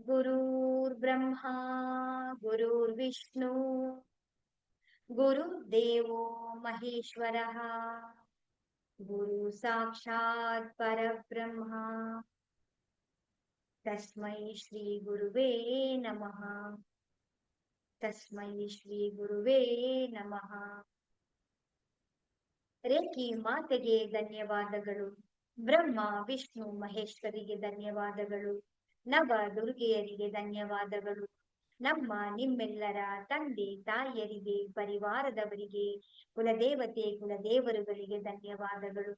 गुरुर्ब्रह्मा गुरुर्विष्णु गुरुर्देवो महेश्वरः गुरु साक्षात् परब्रह्म तस्मै श्री गुरुवे नमः। तस्मै श्री गुरुवे नमಃ। ರೇಖಿ ಮಾತೆಗೆ ಧನ್ಯವಾದಗಳು. ಬ್ರಹ್ಮ ವಿಷ್ಣು ಮಹೇಶ್ವರಿಗೆ ಧನ್ಯವಾದಗಳು. ನವ ದುರ್ಗೆಯರಿಗೆ ಧನ್ಯವಾದಗಳು. ನಮ್ಮ ನಿಮ್ಮೆಲ್ಲರ ತಂದೆ ತಾಯಿಯರಿಗೆ, ಪರಿವಾರದವರಿಗೆ, ಕುಲದೇವತೆ ಕುಲದೇವರುಗಳಿಗೆ ಧನ್ಯವಾದಗಳು.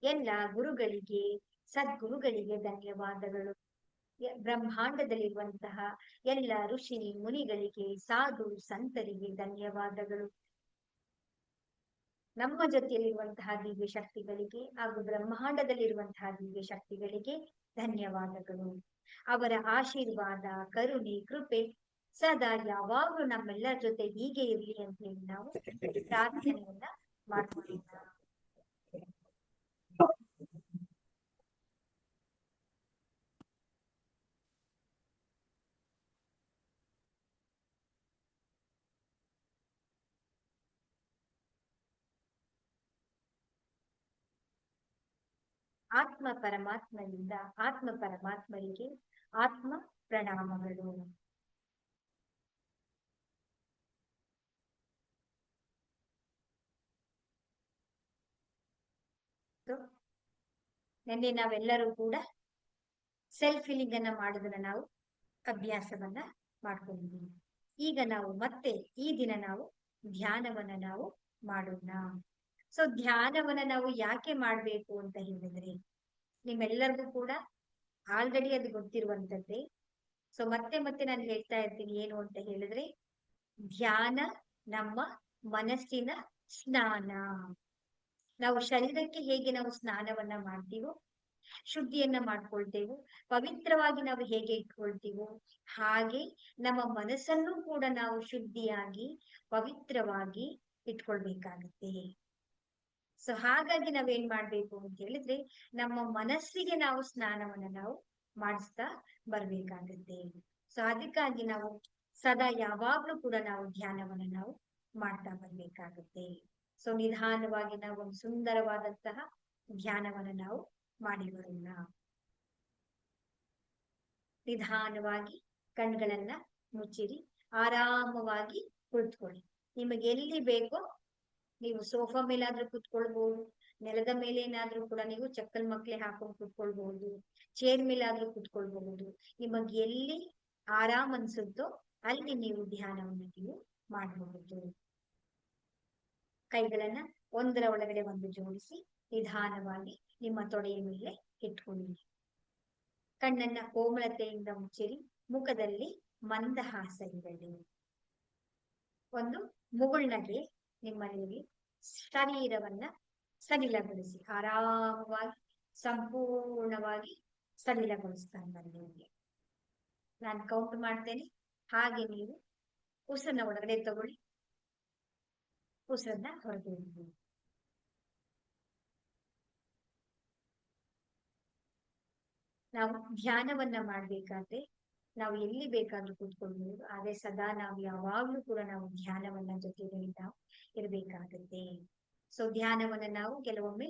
ಎಲ್ಲ ಗುರುಗಳಿಗೆ, ಸದ್ಗುರುಗಳಿಗೆ ಧನ್ಯವಾದಗಳು. ಬ್ರಹ್ಮಾಂಡದಲ್ಲಿರುವಂತಹ ಎಲ್ಲ ಋಷಿ ಮುನಿಗಳಿಗೆ, ಸಾಧು ಸಂತರಿಗೆ ಧನ್ಯವಾದಗಳು. ನಮ್ಮ ಜೊತೆಯಲ್ಲಿರುವಂತಹ ದಿವ್ಯ ಶಕ್ತಿಗಳಿಗೆ ಹಾಗೂ ಬ್ರಹ್ಮಾಂಡದಲ್ಲಿರುವಂತಹ ದಿವ್ಯ ಶಕ್ತಿಗಳಿಗೆ ಧನ್ಯವಾದಗಳು. ಅವರ ಆಶೀರ್ವಾದ, ಕರುಣೆ, ಕೃಪೆ ಸದಾ ಯಾವಾಗಲೂ ನಮ್ಮೆಲ್ಲರ ಜೊತೆ ಹೀಗೆ ಇರಲಿ ಅಂತ ಹೇಳಿ ನಾವು ಪ್ರಾರ್ಥನೆಯನ್ನ ಮಾಡ್ಕೊಳ್ಳೋಣ. ಆತ್ಮ ಪರಮಾತ್ಮನಿಂದ ಆತ್ಮ ಪರಮಾತ್ಮರಿಗೆ ಆತ್ಮ ಪ್ರಣಾಮಗಳು. ನಿನ್ನೆ ನಾವೆಲ್ಲರೂ ಕೂಡ ಸೆಲ್ಫ್ ಫೀಲಿಂಗ್ ಅನ್ನ ಮಾಡೋದನ್ನ ನಾವು ಅಭ್ಯಾಸವನ್ನ ಮಾಡ್ಕೊಂಡಿದ್ದೀವಿ. ಈಗ ನಾವು ಮತ್ತೆ ಈ ದಿನ ನಾವು ಧ್ಯಾನವನ್ನ ನಾವು ಮಾಡೋಣ. ಸೊ ಧ್ಯಾನವನ್ನ ನಾವು ಯಾಕೆ ಮಾಡ್ಬೇಕು ಅಂತ ಹೇಳಿದ್ರೆ, ನಿಮ್ಮೆಲ್ಲರಿಗೂ ಕೂಡ ಆಲ್ರೆಡಿ ಅದು ಗೊತ್ತಿರುವಂತದ್ದೇ. ಸೊ ಮತ್ತೆ ಮತ್ತೆ ನಾನು ಹೇಳ್ತಾ ಇರ್ತೀನಿ, ಏನು ಅಂತ ಹೇಳಿದ್ರೆ, ಧ್ಯಾನ ನಮ್ಮ ಮನಸ್ಸಿನ ಸ್ನಾನ. ನಾವು ಶರೀರಕ್ಕೆ ಹೇಗೆ ನಾವು ಸ್ನಾನವನ್ನ ಮಾಡ್ತೀವೋ, ಶುದ್ಧಿಯನ್ನ ಮಾಡ್ಕೊಳ್ತೇವೋ, ಪವಿತ್ರವಾಗಿ ನಾವು ಹೇಗೆ ಇಟ್ಕೊಳ್ತೀವೋ, ಹಾಗೆ ನಮ್ಮ ಮನಸ್ಸನ್ನು ಕೂಡ ನಾವು ಶುದ್ಧಿಯಾಗಿ ಪವಿತ್ರವಾಗಿ ಇಟ್ಕೊಳ್ಬೇಕಾಗತ್ತೆ. ಸೊ ಹಾಗಾಗಿ ನಾವೇನ್ ಮಾಡ್ಬೇಕು ಅಂತ ಹೇಳಿದ್ರೆ, ನಮ್ಮ ಮನಸ್ಸಿಗೆ ನಾವು ಸ್ನಾನವನ್ನ ನಾವು ಮಾಡಿಸ್ತಾ ಬರ್ಬೇಕಾಗತ್ತೆ. ಸೊ ಅದಕ್ಕಾಗಿ ನಾವು ಸದಾ ಯಾವಾಗ್ಲೂ ಕೂಡ ನಾವು ಧ್ಯಾನವನ್ನ ನಾವು ಮಾಡ್ತಾ ಬರ್ಬೇಕಾಗತ್ತೆ. ಸೊ ನಿಧಾನವಾಗಿ ನಾವು ಒಂದು ಸುಂದರವಾದಂತಹ ಧ್ಯಾನವನ್ನ ನಾವು ಮಾಡಿ ಬರೋಣ. ನಿಧಾನವಾಗಿ ಕಣ್ಗಳನ್ನ ಮುಚ್ಚಿರಿ, ಆರಾಮವಾಗಿ ಕುಳಿತುಕೊಳ್ಳಿ. ನಿಮಗೆ ಎಲ್ಲಿ ಬೇಕೋ ನೀವು ಸೋಫಾ ಮೇಲಾದ್ರೂ ಕುತ್ಕೊಳ್ಬಹುದು, ನೆಲದ ಮೇಲೆ ಏನಾದ್ರೂ ಕೂಡ ನೀವು ಚಕ್ಕಲ್ ಮಕ್ಳೆ ಹಾಕೊಂಡು ಕುತ್ಕೊಳ್ಬಹುದು, ಚೇರ್ ಮೇಲಾದ್ರೂ ಕುತ್ಕೊಳ್ಬಹುದು. ನಿಮಗೆ ಎಲ್ಲಿ ಆರಾಮ್ ಅನ್ಸುತ್ತೋ ಅಲ್ಲಿ ನೀವು ಧ್ಯಾನವನ್ನು ನೀವು ಮಾಡಬಹುದು. ಕೈಗಳನ್ನ ಒಂದರ ಒಳಗಡೆ ಒಂದು ಜೋಡಿಸಿ ನಿಧಾನವಾಗಿ ನಿಮ್ಮ ತೊಡೆಯ ಮೇಲೆ ಇಟ್ಕೊಳ್ಳಿ. ಕಣ್ಣನ್ನ ಕೋಮಲತೆಯಿಂದ ಮುಚ್ಚಿರಿ. ಮುಖದಲ್ಲಿ ಮಂದಹಾಸ ಇರಲಿ. ಒಂದು ಮುಗುಳ್ನಗೆ ನಿಮ್ಮಲ್ಲಿ ಶರೀರವನ್ನ ಸಡಿಲಗೊಳಿಸಿ, ಆರಾಮವಾಗಿ ಸಂಪೂರ್ಣವಾಗಿ ಸಡಿಲಗೊಳಿಸ್ತಾ ಬನ್ನಿ. ನಾನು ಕೌಂಟ್ ಮಾಡ್ತೇನೆ, ಹಾಗೆ ನೀವು ಉಸಿರನ್ನ ಒಳಗಡೆ ತಗೊಳ್ಳಿ, ಉಸಿರನ್ನ ಹೊರಗೆ ಬಿಡಿ. ನಾವು ಧ್ಯಾನವನ್ನ ಮಾಡ್ಬೇಕಾದ್ರೆ ನಾವು ಎಲ್ಲಿ ಬೇಕಾದ್ರೂ ಕೂತ್ಕೊಳ್ಬಹುದು, ಆದ್ರೆ ಸದಾ ನಾವು ಯಾವಾಗ್ಲೂ ಕೂಡ ನಾವು ಧ್ಯಾನವನ್ನ ಜೊತೆಯಲ್ಲಿ ನಾವು ಇರ್ಬೇಕಾಗತ್ತೆ. ಸೊ ಧ್ಯಾನವನ್ನ ನಾವು ಕೆಲವೊಮ್ಮೆ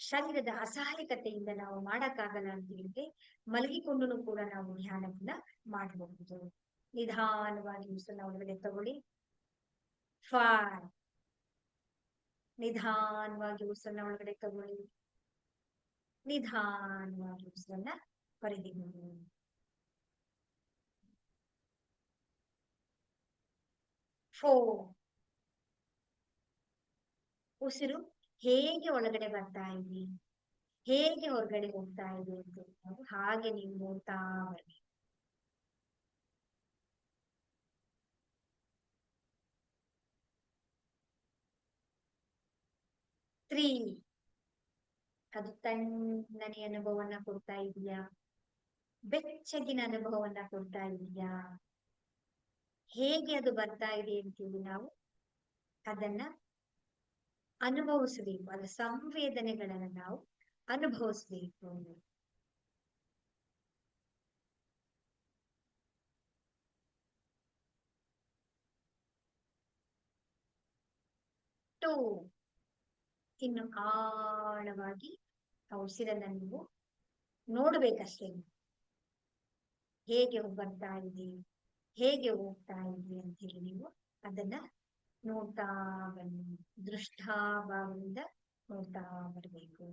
ಶರೀರದ ಅಸಹಾಯಕತೆಯಿಂದ ನಾವು ಮಾಡಕ್ಕಾಗಲ್ಲ ಅಂತ ಹೇಳಿದ್ರೆ ಮಲಗಿಕೊಂಡು ಕೂಡ ನಾವು ಧ್ಯಾನವನ್ನ ಮಾಡಬಹುದು. ನಿಧಾನವಾಗಿ ಉಸಿರನ್ನ ಒಳಗಡೆ ತಗೊಳ್ಳಿ. 5. ನಿಧಾನವಾಗಿ ಉಸಿರನ್ನ ಒಳಗಡೆ ತಗೊಳ್ಳಿ. ನಿಧಾನವಾಗಿ ಉಸಿರನ್ನ ಹೊರಗೆ ಬಿಡಿ. 4. ಉಸಿರು ಹೇಗೆ ಒಳಗಡೆ ಬರ್ತಾ ಇದೆ, ಹೇಗೆ ಹೊರಗಡೆ ಹೋಗ್ತಾ ಇದೆ ಅಂತ ನಾವು ಹಾಗೆ ನೀವು ನೋಡ್ತಾ ಬರ್ಬೇಕು. 3. ಅದು ತಣ್ಣನೆ ಅನುಭವವನ್ನ ಕೊಡ್ತಾ ಇದೆಯಾ, ಬೆಚ್ಚಗಿನ ಅನುಭವವನ್ನ ಕೊಡ್ತಾ ಇದೆಯಾ, ಹೇಗೆ ಅದು ಬರ್ತಾ ಇದೆ ಅಂತೇಳಿ ನಾವು ಅದನ್ನ ಅನುಭವಿಸಬೇಕು. ಅದರ ಸಂವೇದನೆಗಳನ್ನ ನಾವು ಅನುಭವಿಸ್ಬೇಕು. ಇನ್ನಷ್ಟು ಇನ್ನು ಆಳವಾಗಿ ಆ ಉಸಿರನ್ನ ನೀವು ನೋಡ್ಬೇಕಷ್ಟೇ. ಹೇಗೆ ಬರ್ತಾ ಇದೆ, ಹೇಗೆ ಹೋಗ್ತಾ ಇದೆ ಅಂತ ಹೇಳಿ ನೀವು ಅದನ್ನ ನೋಡ್ತಾ ಬನ್ನಿ. ದೃಷ್ಟಾಭಾವದಿಂದ ನೋಡ್ತಾ ಬರಬೇಕು.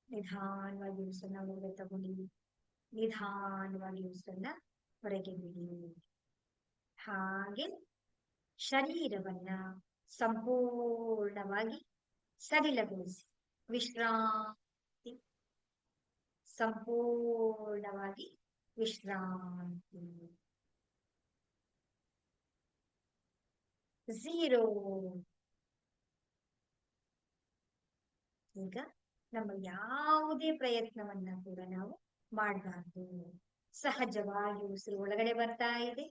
ನಿಧಾನವಾಗಿ ಉಸಿರನ್ನ ಒಳಗೆ ತಗೊಳ್ಳಿ, ನಿಧಾನವಾಗಿ ಉಸಿರನ್ನ ಹೊರಗೆ ಬಿಡಿ. ಹಾಗೆ ಶರೀರವನ್ನ ಸಂಪೂರ್ಣವಾಗಿ ಸಡಿಲಗೊಳಿಸಿ. ವಿಶ್ರಾಂತಿ, ಸಂಪೂರ್ಣವಾಗಿ ವಿಶ್ರಾಂತಿ. 0. ಈಗ ನಮ್ಮ ಯಾವುದೇ ಪ್ರಯತ್ನವನ್ನ ಕೂಡ ನಾವು ಮಾಡಬಾರ್ದು. ಸಹಜವಾಗಿ ಉಸಿರು ಒಳಗಡೆ ಬರ್ತಾ ಇದೆ,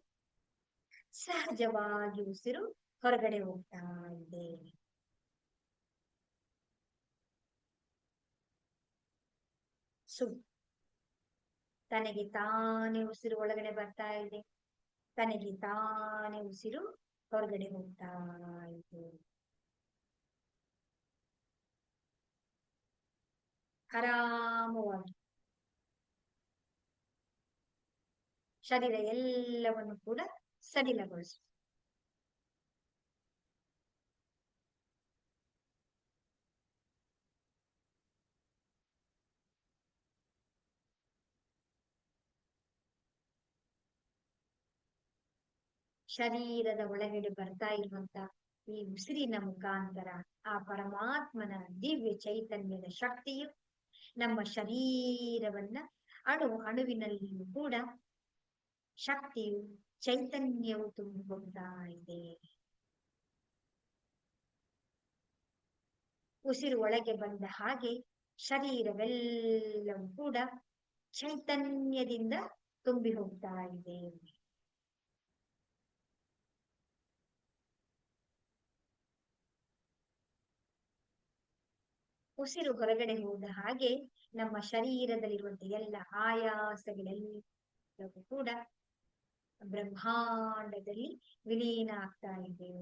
ಸಹಜವಾಗಿ ಉಸಿರು ಹೊರಗಡೆ ಹೋಗ್ತಾ ಇದೆ. ತನಗೆ ತಾನೇ ಉಸಿರು ಒಳಗಡೆ ಬರ್ತಾ ಇದೆ, ತನಗೆ ತಾನೇ ಉಸಿರು ಹೊರಗಡೆ ಹೋಗ್ತಾ ಇದೆ. ಆರಾಮವಾಗಿ ಶರೀರ ಎಲ್ಲವನ್ನು ಕೂಡ ಸಡಿಲಗೊಳಿಸಿ. ಶರೀರದ ಒಳಗಡೆ ಬರ್ತಾ ಇರುವಂತ ಈ ಉಸಿರಿನ ಮುಖಾಂತರ ಆ ಪರಮಾತ್ಮನ ದಿವ್ಯ ಚೈತನ್ಯದ ಶಕ್ತಿಯು ನಮ್ಮ ಶರೀರವನ್ನ ಅಣುವಿನಲ್ಲಿಯೂ ಕೂಡ ಶಕ್ತಿಯು ಚೈತನ್ಯವು ತುಂಬಿಕೊಳ್ತಾ ಇದೆ. ಉಸಿರು ಒಳಗೆ ಬಂದ ಹಾಗೆ ಶರೀರವೆಲ್ಲವೂ ಕೂಡ ಚೈತನ್ಯದಿಂದ ತುಂಬಿ ಹೋಗ್ತಾ ಇದೆ. ಉಸಿರು ಹೊರಗಡೆ ಹೋದ ಹಾಗೆ ನಮ್ಮ ಶರೀರದಲ್ಲಿರುವಂತಹ ಎಲ್ಲ ಆಯಾಸಗಳೆಲ್ಲವೂ ಕೂಡ ಬ್ರಹ್ಮಾಂಡದಲ್ಲಿ ವಿಲೀನ ಆಗ್ತಾ ಇದೆ.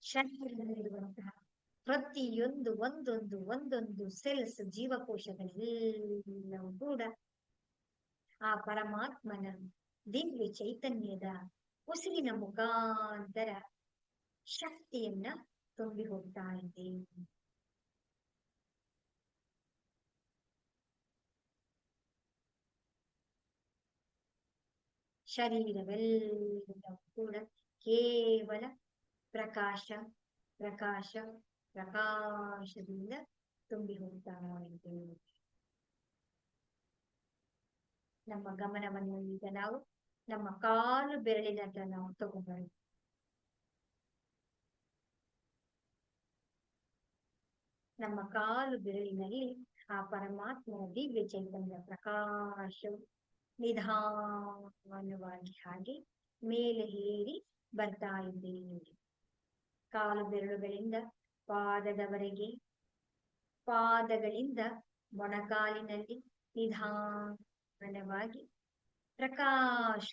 ಶರೀರದಲ್ಲಿರುವಂತಹ ಪ್ರತಿಯೊಂದು ಒಂದೊಂದು ಸೆಲ್ಸ್, ಜೀವಕೋಶಗಳೆಲ್ಲವೂ ಕೂಡ ಆ ಪರಮಾತ್ಮನ ದಿವ್ಯ ಚೈತನ್ಯದ ಉಸಿರಿನ ಮುಖಾಂತರ ಶಕ್ತಿಯನ್ನ ತುಂಬಿ ಹೋಗ್ತಾ ಇದೆ. ಶರೀರವೆಲ್ಲವೂ ಕೂಡ ಕೇವಲ ಪ್ರಕಾಶ ಪ್ರಕಾಶ ಪ್ರಕಾಶದಿಂದ ತುಂಬಿ ಹೋಗ್ತಾ ಇದೆ. ನಮ್ಮ ಗಮನವನ್ನು ಈಗ ನಾವು ನಮ್ಮ ಕಾಲು ಬೆರಳಿನ ಹತ್ರ ನಾವು ತಗೊಂಡ್ಬರೋದು. ನಮ್ಮ ಕಾಲು ಬೆರಳಿನಲ್ಲಿ ಆ ಪರಮಾತ್ಮನ ದಿವ್ಯ ಚೈತನ್ಯ ಪ್ರಕಾಶವು ನಿಧಾನವಾಗಿ ಹಾಗೆ ಮೇಲೆ ಏರಿ ಬರ್ತಾ ಇದ್ದೇನೆ. ಕಾಲು ಬೆರಳುಗಳಿಂದ ಪಾದದವರೆಗೆ, ಪಾದಗಳಿಂದ ಮೊಣಕಾಲಿನಲ್ಲಿ ನಿಧಾನವಾಗಿ ಪ್ರಕಾಶ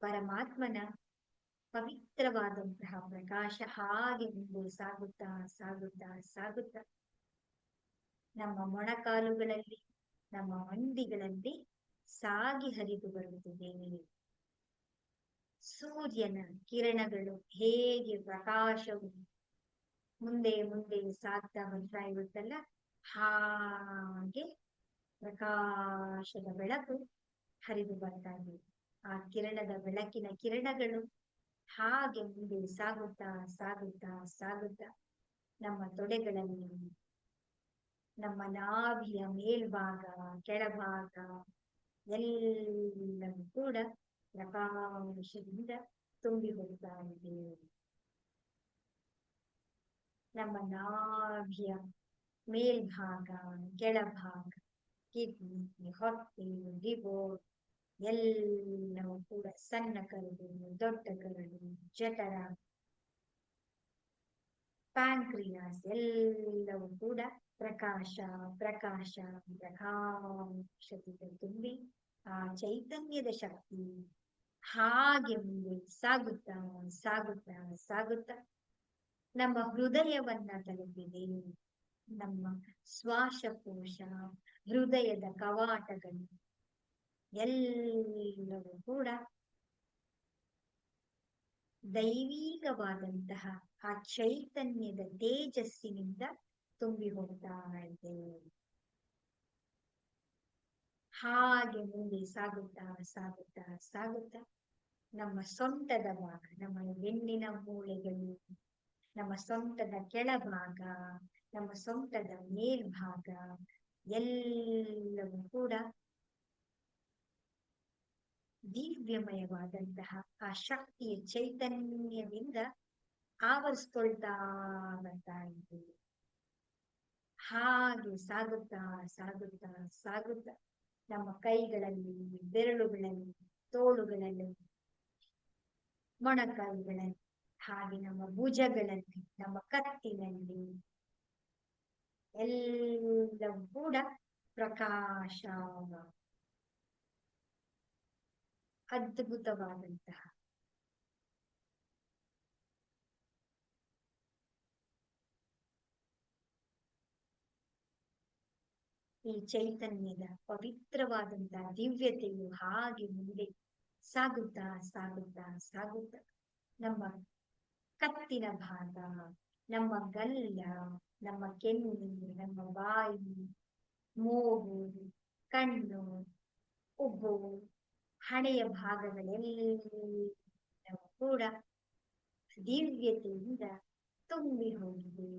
ಪರಮಾತ್ಮನ ಪವಿತ್ರವಾದಂತಹ ಪ್ರಕಾಶ ಹಾಗೆ ಮುಂದೆ ಸಾಗುತ್ತಾ ಸಾಗುತ್ತಾ ಸಾಗುತ್ತಾ ನಮ್ಮ ಮೊಣಕಾಲುಗಳಲ್ಲಿ, ನಮ್ಮ ಮಂಡಿಗಳಲ್ಲಿ ಸಾಗಿ ಹರಿದು ಬರುತ್ತದೆ. ಸೂರ್ಯನ ಕಿರಣಗಳು ಹೇಗೆ ಪ್ರಕಾಶವು ಮುಂದೆ ಮುಂದೆ ಸಾಗ್ತಾ ಬರ್ತಾ ಇರುತ್ತಲ್ಲ, ಹಾಗೆ ಪ್ರಕಾಶದ ಬೆಳಕು ಹರಿದು ಬರ್ತಾ ಇದೆ. ಆ ಬೆಳಕಿನ ಕಿರಣಗಳು ಹಾಗೆ ಮುಂದೆ ಸಾಗುತ್ತಾ ಸಾಗುತ್ತಾ ಸಾಗುತ್ತಾ ನಮ್ಮ ತೊಡೆಗಳಲ್ಲಿ, ನಮ್ಮ ನಾಭಿಯ ಮೇಲ್ಭಾಗ, ಕೆಳಭಾಗ ಎಲ್ಲವೂ ಕೂಡ ಪ್ರಕಾಶದಿಂದ ತುಂಬಿ ಹೋಗ್ತಾ ಇದೆ. ನಮ್ಮ ನಾಭಿಯ ಮೇಲ್ಭಾಗ, ಕೆಳಭಾಗ, ಕಿಡ್ನಿ, ಹೊಟ್ಟೆ, ಲಿವರ್ ಎಲ್ಲವೂ ಕೂಡ ಸಣ್ಣ ಕರಳು, ದೊಡ್ಡ ಕರಳು, ಜಠರ, ಪ್ಯಾಂಕ್ರಿಯಾಸ್ ಎಲ್ಲವೂ ಕೂಡ ಪ್ರಕಾಶ ಪ್ರಕಾಶ ಪ್ರಕಾಶದಿಂದ ತುಂಬಿ ಆ ಚೈತನ್ಯದ ಶಕ್ತಿ ಹಾಗೆ ಮುಂದೆ ಸಾಗುತ್ತಾ ಸಾಗುತ್ತಾ ಸಾಗುತ್ತಾ ನಮ್ಮ ಹೃದಯವನ್ನ ತಲುಪಿದೆ. ನಮ್ಮ ಶ್ವಾಸಕೋಶ, ಹೃದಯದ ಕವಾಟಗಳು ಎಲ್ಲವೂ ಕೂಡ ದೈವೀಕವಾದಂತಹ ಆ ಚೈತನ್ಯದ ತೇಜಸ್ಸಿನಿಂದ ತುಂಬಿ ಹೋಗ್ತಾ ಇದೆ. ಹಾಗೆ ಮುಂದೆ ಸಾಗುತ್ತಾ ಸಾಗುತ್ತಾ ಸಾಗುತ್ತಾ ನಮ್ಮ ಸೊಂಟದ ಭಾಗ, ನಮ್ಮ ಬೆನ್ನಿನ ಮೂಳೆಗಳು, ನಮ್ಮ ಸೊಂಟದ ಕೆಳಭಾಗ, ನಮ್ಮ ಸೊಂಟದ ಮೇಲ್ಭಾಗ ಎಲ್ಲವೂ ಕೂಡ ದಿವ್ಯಮಯವಾದಂತಹ ಆ ಶಕ್ತಿಯ ಚೈತನ್ಯದಿಂದ ಆವರಿಸ್ಕೊಳ್ತಾ ಬರ್ತಾ ಇದ್ದೀವಿ. ಹಾಗೆ ಸಾಗುತ್ತಾ ಸಾಗುತ್ತಾ ಸಾಗುತ್ತಾ ನಮ್ಮ ಕೈಗಳಲ್ಲಿ, ಬೆರಳುಗಳಲ್ಲಿ, ತೋಳುಗಳಲ್ಲಿ, ಮೊಣಕಾಲುಗಳಲ್ಲಿ, ಹಾಗೆ ನಮ್ಮ ಭುಜಗಳಲ್ಲಿ, ನಮ್ಮ ಕತ್ತಿನಲ್ಲಿ ಎಲ್ಲವೂ ಕೂಡ ಪ್ರಕಾಶ, ಅದ್ಭುತವಾದಂತಹ ಈ ಚೈತನ್ಯದ ಪವಿತ್ರವಾದಂತಹ ದಿವ್ಯತೆಯು ಹಾಗೆ ಮುಂದೆ ಸಾಗುತ್ತಾ ಸಾಗುತ್ತಾ ಸಾಗುತ್ತಾ ನಮ್ಮ ಕತ್ತಿನ ಭಾಗ, ನಮ್ಮ ಗಲ್ಲ, ನಮ್ಮ ಕೆನ್ನೆ, ನಮ್ಮ ಬಾಯಿ, ಮೂಗು, ಕಣ್ಣು, ಉಬ್ಬು, ಹಣೆಯ ಭಾಗಗಳೆಲ್ಲವೂ ಕೂಡ ದಿವ್ಯತೆಯಿಂದ ತುಂಬಿ ಹೋಗಿದೆ.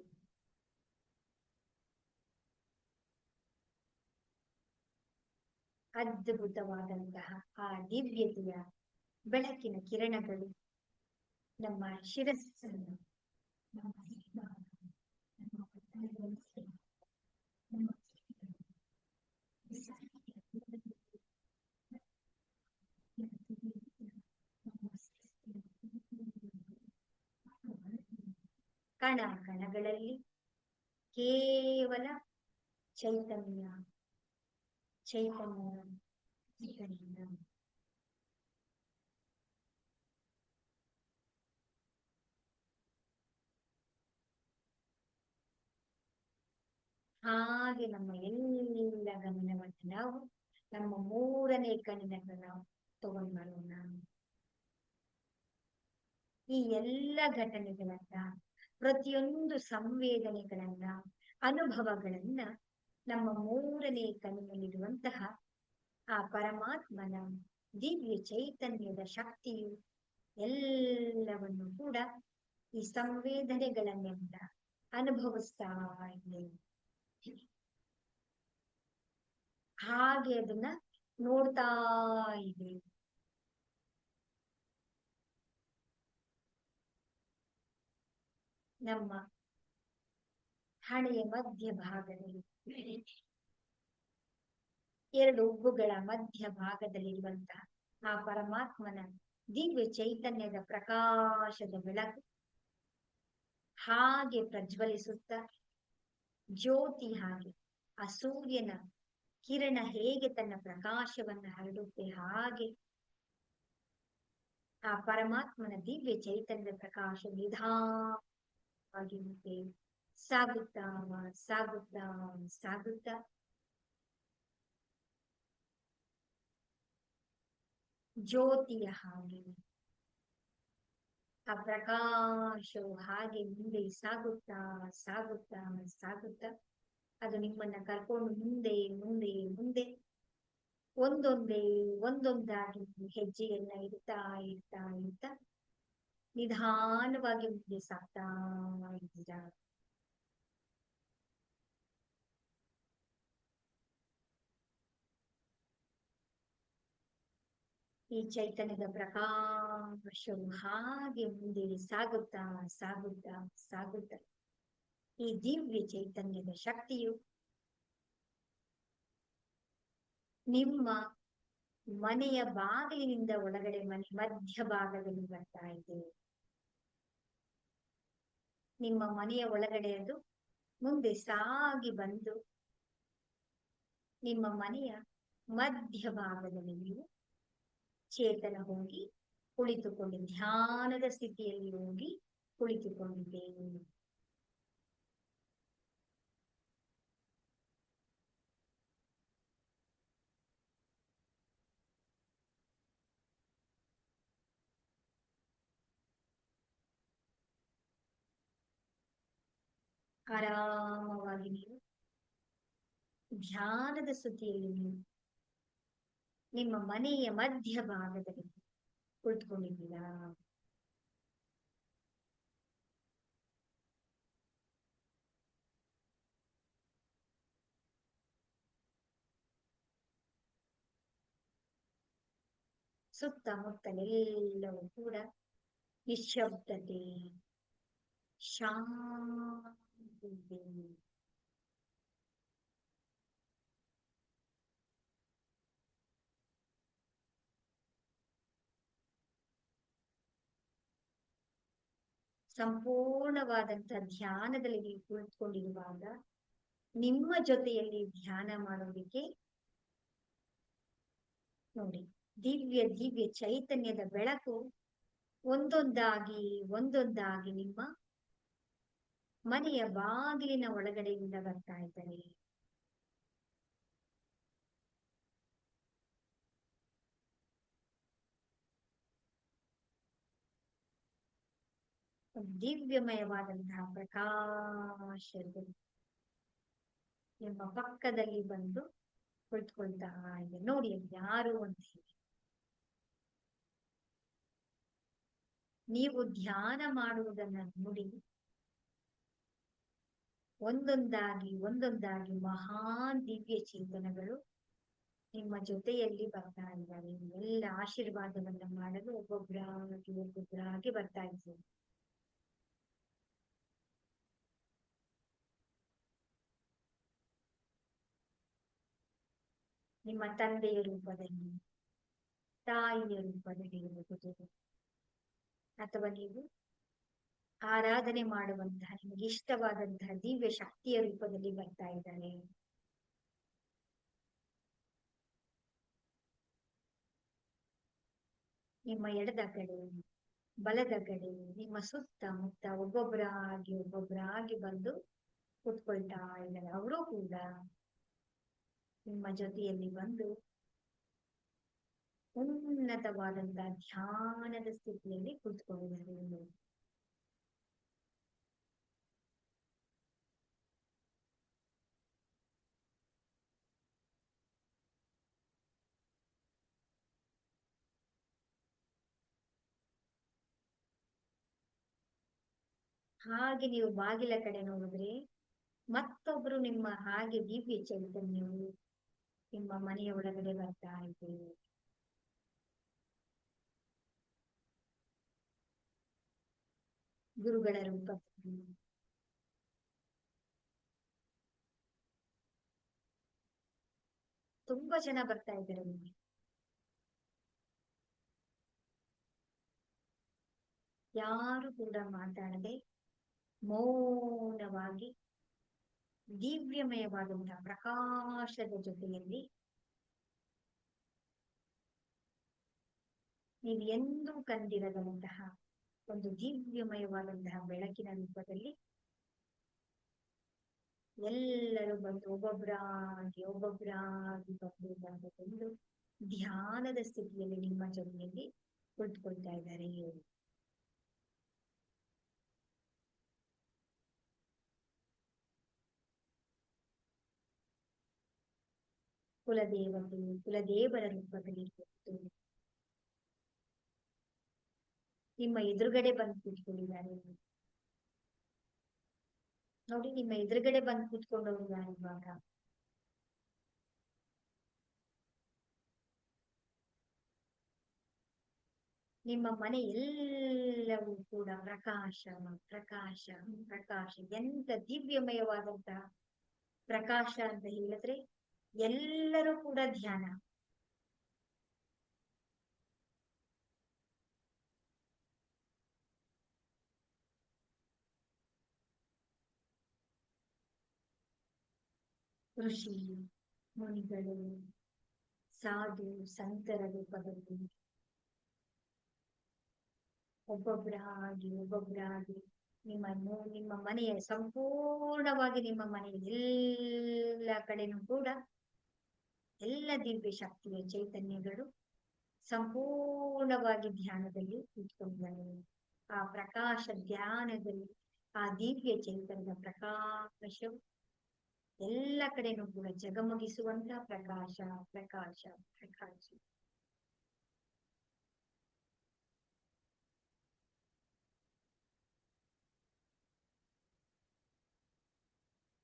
ಅದ್ಭುತವಾದಂತಹ ಆ ದಿವ್ಯತೆಯ ಬೆಳಕಿನ ಕಿರಣಗಳು ನಮ್ಮ ಶಿರಸ್ಸನ್ನು, ಕಣ ಕಣಗಳಲ್ಲಿ ಕೇವಲ ಚೈತನ್ಯ ಚೈತನ್ಯ ಚೈತನ್ಯ. ಹಾಗೆ ನಮ್ಮ ಎಲ್ಲ ಗಮನವನ್ನು ನಾವು ನಮ್ಮ ಮೂರನೇ ಕಣ್ಣಿನ ನಾವು ತಗೊಂಡ್ ಮಾಡೋಣ. ಈ ಎಲ್ಲ ಘಟನೆಗಳನ್ನ, ಪ್ರತಿಯೊಂದು ಸಂವೇದನೆಗಳನ್ನ, ಅನುಭವಗಳನ್ನ ನಮ್ಮ ಮೂರನೇ ಕಣ್ಣಿನಲ್ಲಿರುವಂತಹ ಆ ಪರಮಾತ್ಮನ ದಿವ್ಯ ಚೈತನ್ಯದ ಶಕ್ತಿಯು ಎಲ್ಲವನ್ನು ಕೂಡ ಈ ಸಂವೇದನೆಗಳನ್ನೆಲ್ಲ ಅನುಭವಿಸ್ತಾ ಇದೆ. ಹಾಗೆ ಅದನ್ನ ನೋಡ್ತಾ ಇದೆ. ನಮ್ಮ ಹಣೆಯ ಮಧ್ಯ ಭಾಗದಲ್ಲಿ, ಎರಡು ಉಬ್ಬುಗಳ ಮಧ್ಯ ಭಾಗದಲ್ಲಿರುವಂತಹ ಆ ಪರಮಾತ್ಮನ ದಿವ್ಯ ಚೈತನ್ಯದ ಪ್ರಕಾಶದ ಬೆಳಕು ಹಾಗೆ ಪ್ರಜ್ವಲಿಸುತ್ತ ಜ್ಯೋತಿ ಹಾಗೆ ಆ ಸೂರ್ಯನ ಕಿರಣ ಹೇಗೆ ತನ್ನ ಪ್ರಕಾಶವನ್ನು ಹರಡುತ್ತೆ ಹಾಗೆ ಆ ಪರಮಾತ್ಮನ ದಿವ್ಯ ಚೈತನ್ಯದ ಪ್ರಕಾಶ ನಿಧಾನವಾಗಿರುತ್ತೆ. ಸಾಗುತ್ತಾ ಸಾಗುತ್ತಾ ಸಾಗುತ್ತಾ ಜ್ಯೋತಿಯ ಹಾಗೆ ಆ ಪ್ರಕಾಶವು ಹಾಗೆ ಮುಂದೆ ಸಾಗುತ್ತಾ ಸಾಗುತ್ತಾ ಸಾಗುತ್ತಾ ಅದು ನಿಮ್ಮನ್ನ ಕರ್ಕೊಂಡು ಮುಂದೆ ಮುಂದೆ ಮುಂದೆ ಒಂದೊಂದಾಗಿ ಹೆಜ್ಜೆಯನ್ನ ಇಡ್ತಾ ಇಡ್ತಾ ಇಡ್ತಾ ನಿಧಾನವಾಗಿ ಮುಂದೆ ಸಾಗ್ತಾ ಇದ್ದೀರಾ. ಈ ಚೈತನ್ಯದ ಪ್ರಕಾಶವು ಹಾಗೆ ಮುಂದೆ ಸಾಗುತ್ತಾ ಸಾಗುತ್ತಾ ಸಾಗುತ್ತಾ ಈ ದಿವ್ಯ ಚೈತನ್ಯದ ಶಕ್ತಿಯು ನಿಮ್ಮ ಮನೆಯ ಬಾಗಿಲಿನಿಂದ ಒಳಗಡೆ ಮನೆ ಮಧ್ಯಭಾಗದಲ್ಲಿ ಬರ್ತಾ ಇದೆ. ನಿಮ್ಮ ಮನೆಯ ಒಳಗಡೆ ಅದು ಮುಂದೆ ಸಾಗಿ ಬಂದು ನಿಮ್ಮ ಮನೆಯ ಮಧ್ಯಭಾಗದಲ್ಲಿ ನೀವು ಚೇತನ ಹೋಗಿ ಕುಳಿತುಕೊಂಡು ಧ್ಯಾನದ ಸ್ಥಿತಿಯಲ್ಲಿ ಹೋಗಿ ಕುಳಿತುಕೊಂಡಿದ್ದೇವೆ. ಆರಾಮವಾಗಿ ನೀವು ಧ್ಯಾನದ ಸ್ಥಿತಿಯಲ್ಲಿ ನೀವು ನಿಮ್ಮ ಮನೆಯ ಮಧ್ಯಭಾಗದಲ್ಲಿ ಕುಳಿತುಕೊಂಡಿದ್ದೀರಾ. ಸುತ್ತಮುತ್ತಲೆಲ್ಲವೂ ಕೂಡ ನಿಶ್ಶಬ್ದತೆ, ಶಾಂತಿ. ಸಂಪೂರ್ಣವಾದಂತಹ ಧ್ಯಾನದಲ್ಲಿ ನೀವು ಕುಳಿತುಕೊಂಡಿರುವಾಗ ನಿಮ್ಮ ಜೊತೆಯಲ್ಲಿ ಧ್ಯಾನ ಮಾಡೋದಕ್ಕೆ ನೋಡಿ ದಿವ್ಯ ಚೈತನ್ಯದ ಬೆಳಕು ಒಂದೊಂದಾಗಿ ನಿಮ್ಮ ಮನೆಯ ಬಾಗಿಲಿನ ಒಳಗಡೆಯಿಂದ ಬರ್ತಾ ಇದ್ದಾರೆ. ದಿವ್ಯಮಯವಾದಂತಹ ಪ್ರಕಾಶಗಳು ನಿಮ್ಮ ಪಕ್ಕದಲ್ಲಿ ಬಂದು ಕುಳಿತುಕೊಳ್ತಾ ಇದೆ. ನೋಡಿ ಯಾರು ಅಂತ ಹೇಳಿ ನೀವು ಧ್ಯಾನ ಮಾಡುವುದನ್ನ ನೋಡಿ ಒಂದೊಂದಾಗಿ ಮಹಾನ್ ದಿವ್ಯ ಚೇತನಗಳು ನಿಮ್ಮ ಜೊತೆಯಲ್ಲಿ ಬರ್ತಾ ಇದ್ದಾರೆ. ಎಲ್ಲ ಆಶೀರ್ವಾದವನ್ನ ಮಾಡಲು ಒಬ್ಬೊಬ್ಬರಾಗಿ ಬರ್ತಾ ಇದ್ದಾರೆ. ನಿಮ್ಮ ತಂದೆಯ ರೂಪದಲ್ಲಿ, ತಾಯಿಯ ರೂಪದಲ್ಲಿ ಇರಬಹುದು, ಅಥವಾ ನೀವು ಆರಾಧನೆ ಮಾಡುವಂತಹ ನಿಮಗೆ ಇಷ್ಟವಾದಂತಹ ದಿವ್ಯ ಶಕ್ತಿಯ ರೂಪದಲ್ಲಿ ಬರ್ತಾ ಇದ್ದಾರೆ. ನಿಮ್ಮ ಎಡದ ಕಡೆ, ಬಲದ ಕಡೆ, ನಿಮ್ಮ ಸುತ್ತಮುತ್ತ ಒಬ್ಬೊಬ್ಬರಾಗಿ ಬಂದು ಕೂತ್ಕೊಳ್ತಾ ಇದ್ದಾರೆ. ಅವರು ಕೂಡ ನಿಮ್ಮ ಜೊತೆಯಲ್ಲಿ ಬಂದು ಉನ್ನತವಾದಂತಹ ಧ್ಯಾನದ ಸ್ಥಿತಿಯಲ್ಲಿ ಕೂತ್ಕೊಂಡಿದ್ದಾರೆ. ಹಾಗೆ ನೀವು ಬಾಗಿಲ ಕಡೆ ನೋಡಿದ್ರೆ ಮತ್ತೊಬ್ರು ನಿಮ್ಮ ಹಾಗೆ ದಿವ್ಯ ಚೈತನ್ಯವು ನಿಮ್ಮ ಮನೆಯ ಒಳಗಡೆ ಬರ್ತಾ ಇದೆ. ಗುರುಗಳ ರೂಪದಲ್ಲಿ ತುಂಬಾ ಜನ ಬರ್ತಾ ಇದ್ದಾರೆ. ನಿಮಗೆ ಯಾರು ಕೂಡ ಮಾತಾಡದೆ ಮೌನವಾಗಿ ದಿವ್ಯಮಯವಾದಂತಹ ಪ್ರಕಾಶದ ಜೊತೆಯಲ್ಲಿ ನೀವು ಎಂದೂ ಕಂಡಿರದಂತಹ ಒಂದು ದಿವ್ಯಮಯವಾದಂತಹ ಬೆಳಕಿನ ರೂಪದಲ್ಲಿ ಎಲ್ಲರೂ ಬಂದು ಒಬ್ಬೊಬ್ಬರಾಗಿ ಬಂದು ಧ್ಯಾನದ ಸ್ಥಿತಿಯಲ್ಲಿ ನಿಮ್ಮ ಜೊತೆಯಲ್ಲಿ ಕುಳಿತುಕೊಳ್ತಾ ಇದ್ದಾರೆ. ಕುಲದೇವರ ರೂಪದಲ್ಲಿ ನಿಮ್ಮ ಎದುರುಗಡೆ ಬಂದು ಕೂತ್ಕೊಂಡಿದ್ದಾರೆ. ನೋಡಿ, ನಿಮ್ಮ ಎದುರುಗಡೆ ಬಂದು ಕೂತ್ಕೊಂಡವ್ರು ಯಾರು ಇವಾಗ? ನಿಮ್ಮ ಮನೆ ಎಲ್ಲವೂ ಕೂಡ ಪ್ರಕಾಶ ಪ್ರಕಾಶ ಪ್ರಕಾಶ. ಎಂತ ದಿವ್ಯಮಯವಾದಂತಹ ಪ್ರಕಾಶ ಅಂತ ಹೇಳಿದ್ರೆ ಎಲ್ಲರೂ ಕೂಡ ಧ್ಯಾನ. ಋಷಿ ಮುನಿಗಳು, ಸಾಧು ಸಂತರ ರೂಪದಲ್ಲಿ ಒಬ್ಬೊಬ್ಬರಾಗಿ ನಿಮ್ಮ ಮನೆಯ ಸಂಪೂರ್ಣವಾಗಿ ನಿಮ್ಮ ಮನೆಯ ಎಲ್ಲ ಕಡೆನೂ ಕೂಡ ಎಲ್ಲ ದಿವ್ಯ ಶಕ್ತಿಯ ಚೈತನ್ಯಗಳು ಸಂಪೂರ್ಣವಾಗಿ ಧ್ಯಾನದಲ್ಲಿ ಕೂತ್ಕೊಂಡಿದ್ದಾರೆ. ಆ ಪ್ರಕಾಶ ಧ್ಯಾನದಲ್ಲಿ ಆ ದಿವ್ಯ ಚೈತನ್ಯ ಪ್ರಕಾಶವು ಎಲ್ಲ ಕಡೆನೂ ಕೂಡ ಜಗಮಗಿಸುವಂತ ಪ್ರಕಾಶ ಪ್ರಕಾಶ ಪ್ರಕಾಶ.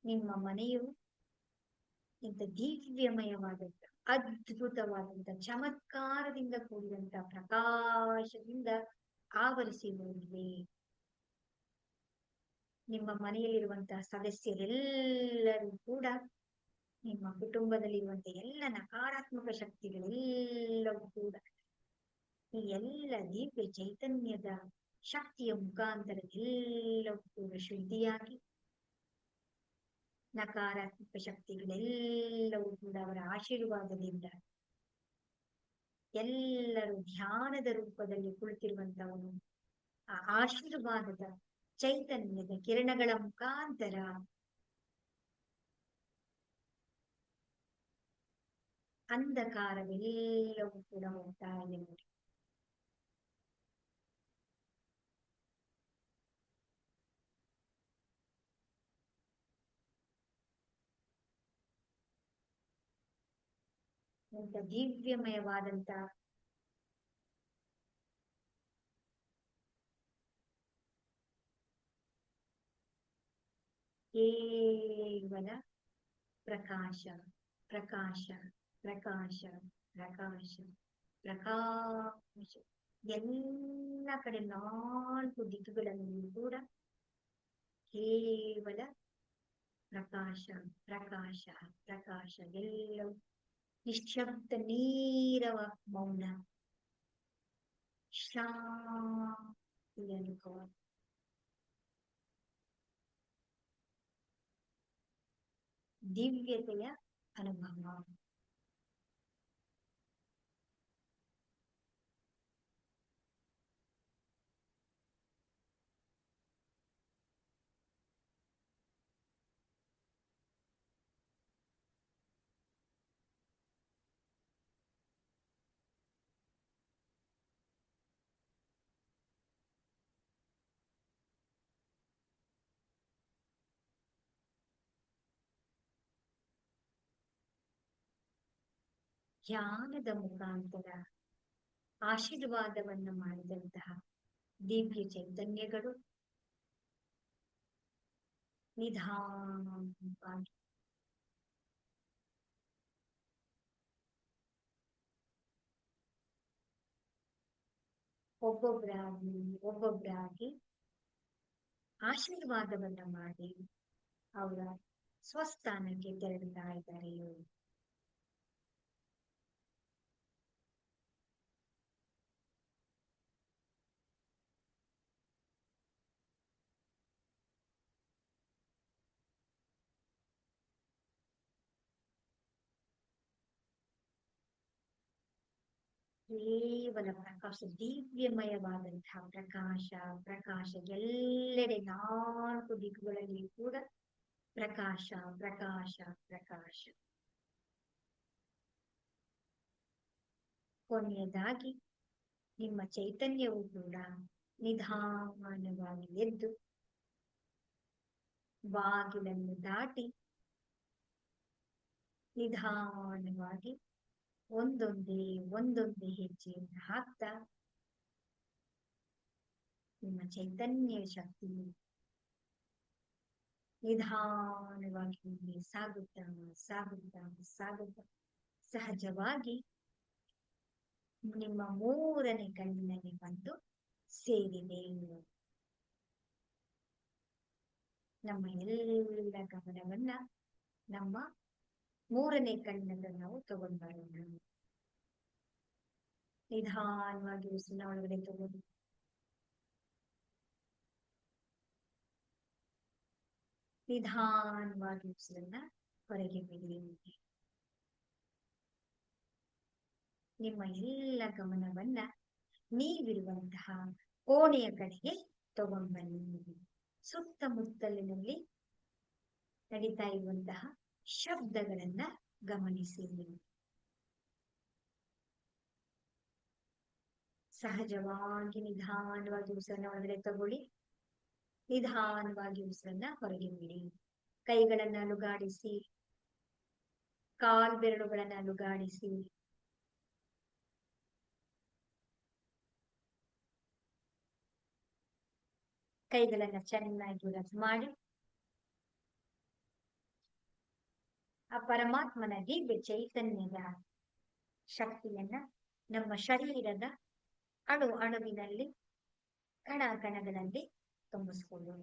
ನಿಮ್ಮ ಮನೆಯು ಇಂಥ ದಿವ್ಯಮಯವಾದಂತ ಅದ್ಭುತವಾದಂತ ಚಮತ್ಕಾರದಿಂದ ಕೂಡಿದಂತ ಪ್ರಕಾಶದಿಂದ ಆವರಿಸಿರುವುದಿದೆ. ನಿಮ್ಮ ಮನೆಯಲ್ಲಿರುವಂತಹ ಸದಸ್ಯರೆಲ್ಲರೂ ಕೂಡ ನಿಮ್ಮ ಕುಟುಂಬದಲ್ಲಿರುವಂತಹ ಎಲ್ಲ ನಕಾರಾತ್ಮಕ ಶಕ್ತಿಗಳೆಲ್ಲವೂ ಕೂಡ ಈ ಎಲ್ಲ ದಿವ್ಯ ಚೈತನ್ಯದ ಶಕ್ತಿಯ ಮುಖಾಂತರ ಎಲ್ಲವೂ ಕೂಡ ಶುದ್ಧಿಯಾಗಿ ನಕಾರಾತ್ಮಕ ಶಕ್ತಿಗಳೆಲ್ಲವೂ ಕೂಡ ಅವರ ಆಶೀರ್ವಾದದಿಂದ ಎಲ್ಲರೂ ಧ್ಯಾನದ ರೂಪದಲ್ಲಿ ಕುಳಿತಿರುವಂತವನು ಆ ಆಶೀರ್ವಾದದ ಚೈತನ್ಯದ ಕಿರಣಗಳ ಮುಖಾಂತರ ಅಂಧಕಾರವೆಲ್ಲವೂ ಕೂಡ ಹೋಗ್ತಾ ಇದೆ ನೋಡಿ. ಇಂಥ ದಿವ್ಯಮಯವಾದಂತ ಕೇವಲ ಪ್ರಕಾಶ ಪ್ರಕಾಶ ಪ್ರಕಾಶ ಪ್ರಕಾಶ ಪ್ರಕಾಶ. ಎಲ್ಲ ಕಡೆ 4 ದಿಕ್ಕುಗಳಲ್ಲಿ ಕೂಡ ಕೇವಲ ಪ್ರಕಾಶ ಪ್ರಕಾಶ ಪ್ರಕಾಶ. ಎಲ್ಲವೂ ನಿಶ್ಶಬ್ದ ನೀರವ ಮೌನ ಶಾಂತಿಯ ಅನುಭವ. ದಿವ್ಯತೆಯ ಅನುಭವ. ಧ್ಯಾನದ ಮುಖಾಂತರ ಆಶೀರ್ವಾದವನ್ನು ಮಾಡಿದಂತಹ ದಿವ್ಯ ಚೈತನ್ಯಗಳು ನಿಧಾನವಾಗಿ ಒಬ್ಬೊಬ್ಬರಾಗಿ ಆಶೀರ್ವಾದವನ್ನ ಮಾಡಿ ಅವರ ಸ್ವಸ್ಥಾನಕ್ಕೆ ತೆರಳುತ್ತಾ ಇದ್ದಾರೆ. ಕೇವಲ ಪ್ರಕಾಶ, ದಿವ್ಯಮಯವಾದಂತಹ ಪ್ರಕಾಶ ಪ್ರಕಾಶ. ಎಲ್ಲೆಡೆ 4 ದಿಕ್ಕುಗಳಲ್ಲಿ ಕೂಡ ಪ್ರಕಾಶ ಪ್ರಕಾಶ ಪ್ರಕಾಶ. ಕೊನೆಯದಾಗಿ ನಿಮ್ಮ ಚೈತನ್ಯವು ಕೂಡ ನಿಧಾನವಾಗಿ ಎದ್ದು ಬಾಗಿಲನ್ನು ದಾಟಿ ನಿಧಾನವಾಗಿ ಒಂದೊಂದೇ ಹೆಜ್ಜೆಯನ್ನು ಹಾಕ್ತಾ ನಿಮ್ಮ ಚೈತನ್ಯ ಶಕ್ತಿ ನಿಧಾನವಾಗಿ ಸಾಗುತ್ತಾ ಸಾಗುತ್ತಾ ಸಾಗುತ್ತಾ ಸಹಜವಾಗಿ ನಿಮ್ಮ ಮೂರನೇ ಕಣ್ಣಿನಲ್ಲಿ ಬಂದು ಸೇರಿದೆ. ನಮ್ಮ ಎಲ್ಲ ಗಮನವನ್ನ ನಮ್ಮ ಮೂರನೇ ಕಣ್ಣನ್ನು ನಾವು ತಗೊಂಡ್ ಬರೋಣ. ನಿಧಾನವಾಗಿ ಉಸಿರಿನ ಒಳಗಡೆ ತಗೊಂಡು ನಿಧಾನವಾಗಿ ಉಸಿರನ್ನ ಹೊರಗೆ ಬಿಡಿ. ನಿಮ್ಮ ಎಲ್ಲ ಗಮನವನ್ನ ನೀವಿರುವಂತಹ ಕೋಣೆಯ ಕಡೆಗೆ ತಗೊಂಡ್ಬನ್ನಿ. ಸುತ್ತಮುತ್ತಲಿನಲ್ಲಿ ನಡೀತಾ ಇರುವಂತಹ ಶಬ್ದಗಳನ್ನ ಗಮನಿಸಿ. ಸಹಜವಾಗಿ ನಿಧಾನವಾಗಿ ಉಸಿರನ್ನ ಒಳಗಡೆ ತಗೊಳ್ಳಿ, ನಿಧಾನವಾಗಿ ಉಸಿರನ್ನ ಹೊರಗೆ ಬಿಡಿ. ಕೈಗಳನ್ನ ಅಲುಗಾಡಿಸಿ, ಕಾಲ್ ಬೆರಳುಗಳನ್ನ ಅಲುಗಾಡಿಸಿ, ಕೈಗಳನ್ನ ಚೆನ್ನಾಗಿ ರಫ್ ಮಾಡಿ ಆ ಪರಮಾತ್ಮನ ದಿವ್ಯ ಚೈತನ್ಯದ ಶಕ್ತಿಯನ್ನ ನಮ್ಮ ಶರೀರದ ಅಣುವಿನಲ್ಲಿ ಕಣ ಕಣಗಳಲ್ಲಿ ತುಂಬಿಸ್ಕೊಳ್ಳೋಣ.